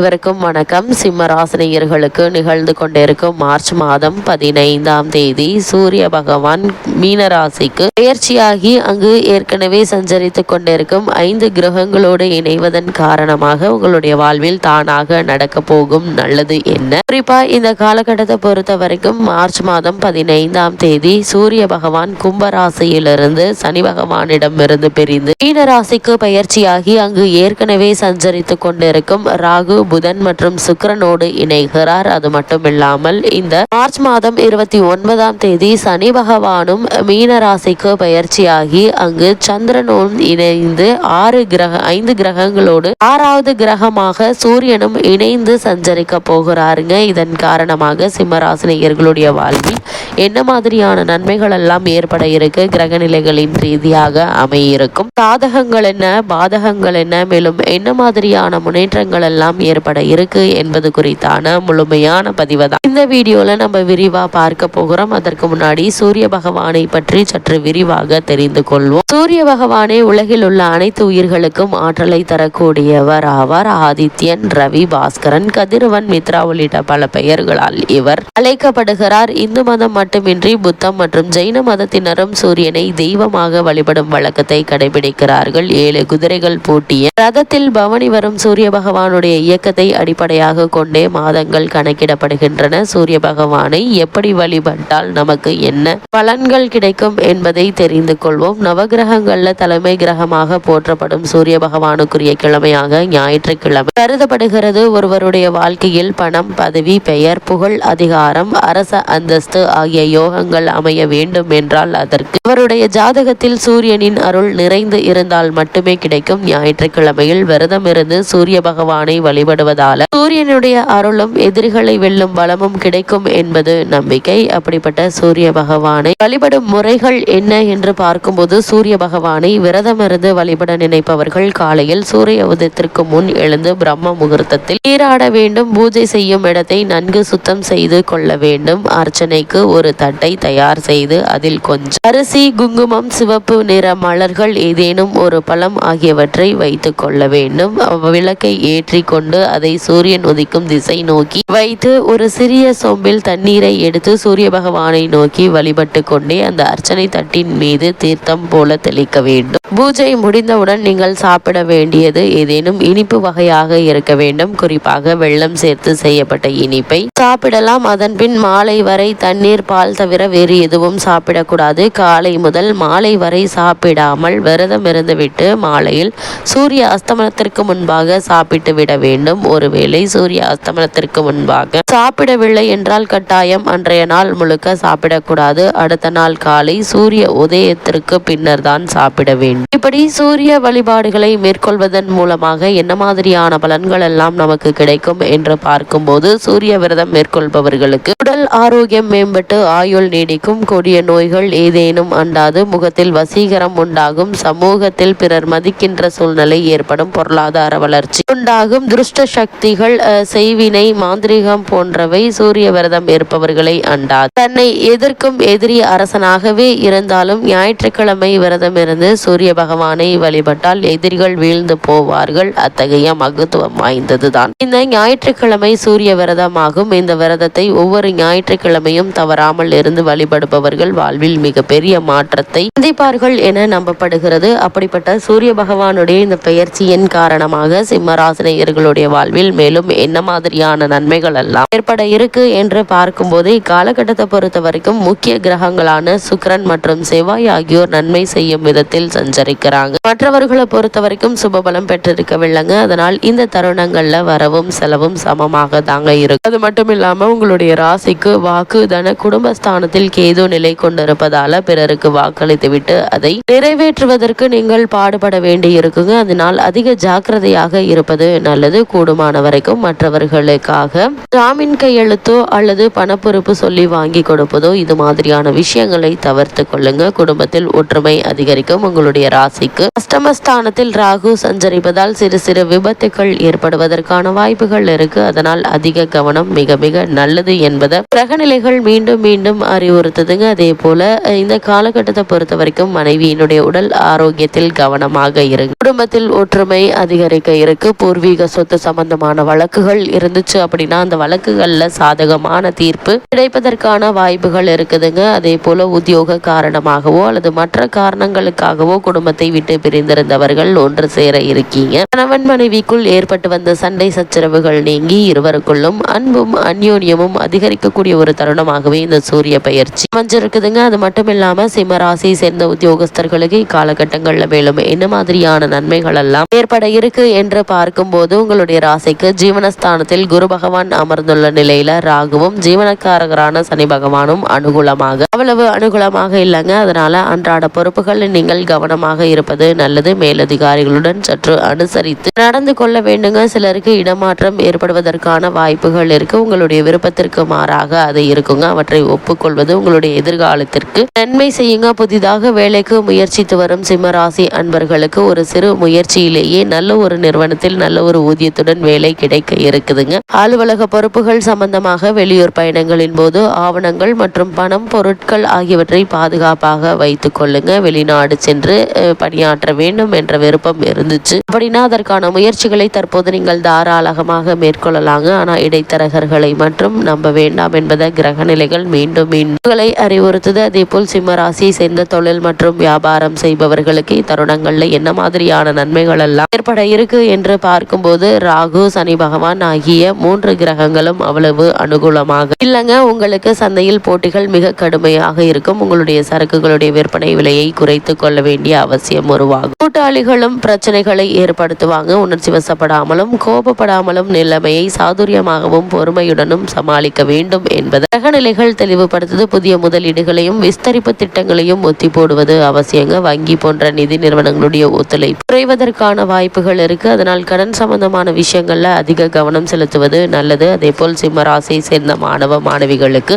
இவருக்கும் வணக்கம். சிம்ம ராசினியர்களுக்கு நிகழ்ந்து கொண்டிருக்கும் மார்ச் மாதம் 15ஆம் தேதி சூரிய பகவான் மீன ராசிக்கு பெயர்ச்சியாகி அங்கு ஏற்கனவே சஞ்சரித்து கொண்டிருக்கும் 5 கிரகங்களோடு இணைவதன் காரணமாக உங்களுடைய வாழ்வில் தானாக நடக்க போகும் நல்லது என்ன? குறிப்பா இந்த காலகட்டத்தை பொறுத்த வரைக்கும் மார்ச் மாதம் 15ஆம் தேதி சூரிய பகவான் கும்ப ராசியிலிருந்து சனி பகவானிடமிருந்து பிரிந்து மீன ராசிக்கு பெயர்ச்சியாகி அங்கு ஏற்கனவே சஞ்சரித்து கொண்டிருக்கும் ராகு, புதன் மற்றும் சுக்கிரனோடு இணைகிறார். அது மட்டுமில்லாமல் இந்த மார்ச் மாதம் 29ஆம் தேதி சனி பகவானும் மீன ராசிக்கு பயிற்சியாகி அங்கு சந்திரனும் இணைந்து 5 கிரகங்களோடு 6வது கிரகமாக சூரியனும் இணைந்து சஞ்சரிக்க போகிறாருங்க. இதன் காரணமாக சிம்மராசினியர்களுடைய வாழ்வில் என்ன மாதிரியான நன்மைகள் எல்லாம் ஏற்பட இருக்கு, கிரக நிலைகளின் ரீதியாக அமையிருக்கும், சாதகங்கள் என்ன, பாதகங்கள் என்ன, மேலும் என்ன மாதிரியான முன்னேற்றங்கள் எல்லாம் ஏற்பட இருக்கு என்பது குறித்தான முழுமையான பதிவை தான் இந்த வீடியோல நம்ம விரிவா பார்க்க போகிறோம். அதற்கு முன்னாடி சூரிய பகவானை பற்றி சற்று விரிவாக தெரிந்து கொள்வோம். சூரிய பகவானே உலகில் உள்ள அனைத்து உயிர்களுக்கும் ஆற்றலை தரக்கூடியவர் ஆவார். ஆதித்யன், ரவி, பாஸ்கரன், கதிரவன், மித்ரா உள்ளிட்ட பல பெயர்களால் இவர் அழைக்கப்படுகிறார். இந்து மதம் மட்டுமின்றி புத்தம் மற்றும் ஜெயின மதத்தினரும் சூரியனை தெய்வமாக வழிபடும் வழக்கத்தை கடைபிடிக்கிறார்கள். 7 குதிரைகள் பூட்டிய ரதத்தில் பவனி வரும் சூரிய பகவானுடைய இயக்கத்தை அடிப்படையாக கொண்டே மாதங்கள் கணக்கிடப்படுகின்றன. சூரிய பகவானை எப்படி வழிபட்டால் நமக்கு என்ன பலன்கள் கிடைக்கும் என்பதை தெரிந்து கொள்வோம். நவகிரகங்கள்ல தலைமை கிரகமாக போற்றப்படும் சூரிய பகவானுக்குரிய கிழமையாக ஞாயிற்றுக்கிழமை கருதப்படுகிறது. ஒருவருடைய வாழ்க்கையில் பணம், பதவி, பெயர், புகழ், அதிகாரம், அரச அந்தஸ்து ஆகிய யோகங்கள் அமைய வேண்டும் என்றால் அதற்கு அவருடைய ஜாதகத்தில் சூரியனின் அருள் நிறைந்து இருந்தால் மட்டுமே கிடைக்கும். ஞாயிற்றுக்கிழமையில் விரதம் இருந்து சூரிய பகவானை வழிபடுவதால சூரியனுடைய அருளும் எதிரிகளை வெல்லும் பலமும் கிடைக்கும் என்பது நம்பிக்கை. அப்படிப்பட்ட சூரிய பகவானை வழிபடும் முறைகள் என்ன என்று பார்க்கும்போது, சூரிய பகவானை விரதமிருந்து வழிபட நினைப்பவர்கள் காலையில் சூரிய உதயத்திற்கு முன் எழுந்து பிரம்ம முகூர்த்தத்தில் நீராட வேண்டும். பூஜை செய்யும் இடத்தை நன்கு சுத்தம் செய்து கொள்ள வேண்டும். அர்ச்சனைக்கு ஒரு தட்டை தயார் செய்து அதில் கொஞ்சம் அரிசி, குங்குமம், சிவப்பு நிற மலர்கள், ஏதேனும் ஒரு பழம் ஆகியவற்றை வைத்துக் கொள்ள வேண்டும். விளக்கை ஏற்றி கொண்டு அதை சூரியன் உதிக்கும் திசை நோக்கி வைத்து ஒரு சிறிய சொம்பில் தண்ணீரை எடுத்து சூரிய பகவானை நோக்கி வழிபட்டு கொண்டே அந்த அர்ச்சனை தட்டின் மீது தீர்த்தம் போல தெளிக்க வேண்டும். பூஜை முடிந்தவுடன் நீங்கள் சாப்பிட வேண்டியது ஏதேனும் இனிப்பு வகையாக இருக்க வேண்டும். குறிப்பாக வெல்லம் சேர்த்து செய்யப்பட்ட இனிப்பை சாப்பிடலாம். அதன் பின் மாலை வரை தண்ணீர், பால் தவிர வேறு எதுவும் சாப்பிடக்கூடாது. காலை முதல் மாலை வரை சாப்பிடாமல் விரதம் இருந்துவிட்டு மாலையில் சூரிய அஸ்தமனத்திற்கு முன்பாக சாப்பிட்டு விட வேண்டும். ஒருவேளை சூரிய அஸ்தமனத்திற்கு முன்பாக சாப்பிடவில்லை என்றால் கட்டாயம் அன்றைய நாள் முழுக்க சாப்பிடக்கூடாது. அடுத்த நாள் காலை சூரிய உதயத்திற்கு பின்னர் தான் சாப்பிட வேண்டும். இப்படி சூரிய வழிபாடுகளை மேற்கொள்வதன் மூலமாக என்ன மாதிரியான பலன்கள் எல்லாம் நமக்கு கிடைக்கும் என்று பார்க்கும்போது, சூரிய விரதம் மேற்கொள்பவர்களுக்கு உடல் ஆரோக்கியம் மேம்பட்டு ஆயுள் நீடிக்கும். கொடிய நோய்கள் ஏதேனும் அண்டாது. முகத்தில் வசீகரம் உண்டாகும். சமூகத்தில் பிறர் மதிக்கின்ற சூழ்நிலை ஏற்படும். பொருளாதார வளர்ச்சி உண்டாகும். துஷ்ட சக்திகள், செய்வினை, மாந்திரிகம் போன்றவை சூரிய விரதம் இருப்பவர்களை அண்டாது. தன்னை எதிர்க்கும் எதிரி அரசனாகவே இருந்தாலும் ஞாயிற்றுக்கிழமை விரதம் இருந்து சூரிய பகவானை வழிபட்டால் எதிரிகள் வீழ்ந்து போவார்கள். அத்தகைய மகத்துவம் வாய்ந்ததுதான் இந்த ஞாயிற்றுக்கிழமை சூரிய விரதமாகும். இந்த விரதத்தை ஒவ்வொரு ஞாயிற்றுக்கிழமையும் தவறாமல் இருந்து வழிபடுபவர்கள் வாழ்வில் மிகப்பெரிய மாற்றத்தை சந்திப்பார்கள் என நம்பப்படுகிறது. அப்படிப்பட்ட சூரிய பகவானுடைய இந்த பெயர்ச்சியின் காரணமாக சிம்மராசினியர்களுடைய வாழ்வில் மேலும் என்ன மாதிரியான நன்மைகள் எல்லாம் ஏற்பட இருக்கு என்று பார்க்கும்போது, இக்காலகட்டத்தை பொறுத்த வரைக்கும் முக்கிய கிரகங்களான சுக்கிரன் மற்றும் செவ்வாய் ஆகியோர் நன்மை செய்யும் விதத்தில் சஞ்சரிக்கிறாங்க. மற்றவர்களை பொறுத்த வரைக்கும் சுபபலம் பெற்றிருக்கவில்லைங்க. அதனால் இந்த தருணங்கள்ல வரவும் செலவும் சமமாக தாங்க இருக்கு. அது மட்டும் இல்லாம உங்களுடைய ராசிக்கு வாக்கு, தன, குடும்பஸ்தானத்தில் கேது நிலை கொண்டிருப்பதால பிறருக்கு வாக்களித்து விட்டு அதை நிறைவேற்றுவதற்கு நீங்கள் பாடுபட வேண்டி இருக்குங்க. அதனால் அதிக ஜாக்கிரதையாக இருப்பது நல்லது. கூடுமான வரைக்கும் மற்றவர்களுக்காக ஜாமீன் கையெழுத்தோ அல்லது பணப்பொறுப்பு சொல்லி வாங்கி கொடுப்பதோ இது மாதிரியான விஷயங்களை தவிர்த்து கொள்ளுங்க. குடும்பத்தில் ஒற்றுமை அதிகரிக்கும். உங்களுடைய ராசிக்கு அஷ்டமஸ்தானத்தில் ராகு சஞ்சரிப்பதால் சிறு சிறு விபத்துகள் ஏற்படுவதற்கான வாய்ப்புகள் இருக்கு. அதனால் அதிக கவனம் மிக மிக நல்லது என்பதை கிரகநிலைகள் மீண்டும் மீண்டும் அறிவுறுத்துதுங்க. அதே போல இந்த காலகட்டத்தை பொறுத்த வரைக்கும் மனைவியினுடைய உடல் ஆரோக்கியத்தில் கவனமாக இருங்க. குடும்பத்தில் ஒற்றுமை அதிகரிக்க இருக்கு. பூர்வீக சொத்து சம்பந்தமான வழக்குகள் இருந்துச்சு அப்படின்னா அந்த வழக்குகள்ல சாதகமான தீர்ப்பு கிடைப்பதற்கான வாய்ப்புகள் இருக்குதுங்க. அதே போல உத்தியோக காரணமாகவோ அல்லது மற்ற காரணங்களுக்காகவோ குடும்பத்தை விட்டு பிரிந்திருந்தவர்கள் ஒன்று சேர இருக்கீங்க. கணவன் மனைவிக்குள் ஏற்பட்டு வந்த சண்டை சச்சரவுகள் நீங்கி இருவருக்குள்ளும் அன்பும் அந்யோன்யமும் அதிகரிக்கக்கூடிய ஒரு தருணமாகவே இந்த சூரிய பயிற்சி அமைஞ்சிருக்குதுங்க. அது மட்டும் இல்லாம சிம்ம ராசியை சேர்ந்த உத்தியோகஸ்தர்களுக்கு இக்காலகட்டங்கள்ல மேலும் என்ன மாதிரியான நன்மைகள் எல்லாம் ஏற்பட இருக்கு என்று பார்க்கும்போது உங்களுடைய ராசிக்கு ஜீவனஸ்தானத்தில் குரு பகவான் அமர்ந்துள்ள நிலையில ராகுவும் ஜீவனக்காரகரான சனி பகவானும் அனுகூலமாக அவ்வளவு அனுகூலமாக இல்லைங்க. அதனால அன்றாட பொறுப்புகள் நீங்கள் கவனமாக இருப்பது நல்லது. மேலதிகாரிகளுடன் சற்று அனுசரித்து நடந்து கொள்ள வேண்டுங்க. சிலருக்கு இடமாற்றம் ஏற்படுவதற்கான வாய்ப்புகள் இருக்கு. உங்களுடைய விருப்பத்திற்கு மாறாக அது இருக்குங்க. அவற்றை ஒப்புக்கொள்வது உங்களுடைய எதிர்காலத்திற்கு நன்மை செய்யுங்க. புதிதாக வேலைக்கு முயற்சித்து வரும் சிம்மராசி அன்பர்களுக்கு ஒரு சிறு முயற்சியிலேயே நல்ல ஒரு நிறுவனத்தில் நல்ல ஒரு ஊதியத்துடன் வேலை கிடைக்க இருக்குதுங்க. அலுவலக பொறுப்புகள் சம்பந்தமாக வெளியூர் பயணங்களின் போது ஆவணங்கள் மற்றும் பணம் பொருட்கள் ஆகியவற்றை பாதுகாப்பாக வைத்துக் கொள்ளுங்க. வெளிநாடு சென்று பணியாற்ற வேண்டும் என்ற விருப்பம் இருந்துச்சு அப்படின்னா அதற்கான முயற்சிகளை தற்போது நீங்கள் தாராளமாக மேற்கொள்ளலாங்க. ஆனால் இடைத்தரகர்களை மற்றும் நம்ப வேண்டாம் என்பதை கிரக நிலைகள் மீண்டும் உங்களை அறிவுறுத்துது. அதே போல் சிம்ம ராசியை சேர்ந்த தொழில் மற்றும் வியாபாரம் செய்பவர்களுக்கு இத்தருணங்கள்ல என்ன மாதிரியான நன்மைகள் எல்லாம் ஏற்பட இருக்கு என்று பார்க்கும்போது ராகு சனி பகவான் ஆகிய 3 கிரகங்களும் அவ்வளவு அனுகூலமாக இல்லைங்க. உங்களுக்கு சந்தையில் போட்டிகள் மிக கடுமையாக இருக்கும். உங்களுடைய சரக்குகளுடைய விற்பனை விலையை குறைத்து கொள்ள வேண்டிய அவசியம் உருவாகும். கூட்டாளிகளும் பிரச்சனைகளை ஏற்படுத்துவாங்க. உணர்ச்சி வசப்படாமலும் கோபப்படாமலும் நிலைமையை சாதுரியமாகவும் பொறுமையுடனும் சமாளிக்க வேண்டும் என்பது கிரகநிலைகள் தெளிவுபடுத்துது. புதிய முதலீடுகளையும் விஸ்தரிப்பு திட்டங்களையும் ஒத்தி போடுவது அவசியங்க. வங்கி போன்ற நிதி நிறுவனங்களுடைய ஒத்துழைப்பு குறைவதற்கான வாய்ப்புகள் இருக்கு. அதனால் கடன் சம்பந்தமான விஷயங்கள்ல அதிக கவனம் செலுத்துவது நல்லது. அதே போல் சிம்ம ராசியை சேர்ந்த மாணவ மாணவிகளுக்கு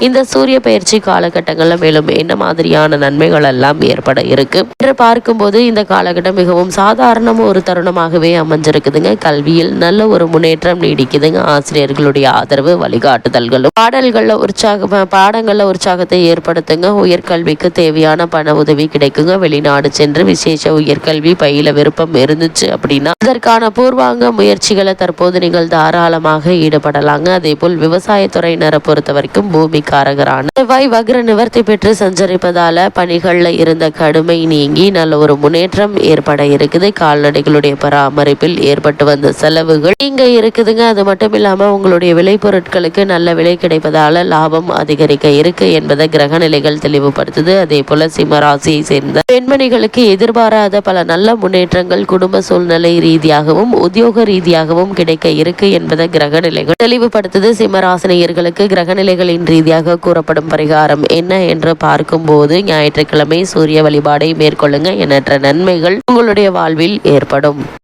இந்த சூரிய பயிற்சி காலகட்டங்கள்ல மேலும் என்ன மாதிரியான நன்மைகள் எல்லாம் ஏற்பட இருக்கு என்று பார்க்கும்போது இந்த காலகட்டம் மிகவும் சாதாரண ஒரு தருணமாகவே அமைஞ்சிருக்குதுங்க. கல்வியில் நல்ல ஒரு முன்னேற்றம் நீடிக்குதுங்க. ஆசிரியர்களுடைய ஆதரவு வழிகாட்டுதல்களும் பாடங்கள்ல உற்சாகத்தை ஏற்படுத்துங்க. உயர்கல்விக்கு தேவையான பண உதவி கிடைக்குங்க. வெளிநாடு சென்று விசேஷ உயர்கல்வி பயில விருப்பம் இருந்துச்சு அப்படின்னா அதற்கான பூர்வாங்க முயற்சிகளை தற்போது நீங்கள் தாராளமாக ஈடுபடலாங்க. அதே போல் விவசாயத்துறையினரை பொறுத்த வரைக்கும் பூமிக்காரகரான செவ்வாய் வக்ர நிவர்த்தி பெற்று சஞ்சரிப்பதால பணிகள்ல இருந்த கடுமை நீங்கி நல்ல ஒரு முன்னேற்றம் ஏற்பட இருக்குது. கால்நடைகளுடைய பராமரிப்பில் ஏற்பட்டு வந்த செலவுகள் இங்க இருக்குதுங்க. அது மட்டும் இல்லாம உங்களுடைய விளைபொருட்களுக்கு நல்ல விலை கிடைப்பதால லாபம் அதிகரிக்க இருக்கு என்பதை கிரக நிலைகள் தெளிவுபடுத்துது. அதே போல சிம்ம ராசியை சேர்ந்த பெண்மணிகளுக்கு எதிர்பாராத பல நல்ல முன்னேற்றங்கள் குடும்ப சூழ்நிலை ரீதியாகவும் உத்தியோக ரீதியாகவும் கிடைக்க இருக்கு என்பதை கிரக நிலைகள் தெளிவுபடுத்துது. சிம்மராசினியர்களுக்கு கிரக நிலைகளின் ரீதியாக கூறப்படும் பரிகாரம் என்ன என்று பார்க்கும்போது ஞாயிற்றுக்கிழமை சூரிய வழிபாடை மேற்கொள்ளுங்க. எண்ணற்ற நன்மைகள் உங்களுடைய வாழ்வில் ஏற்படும்.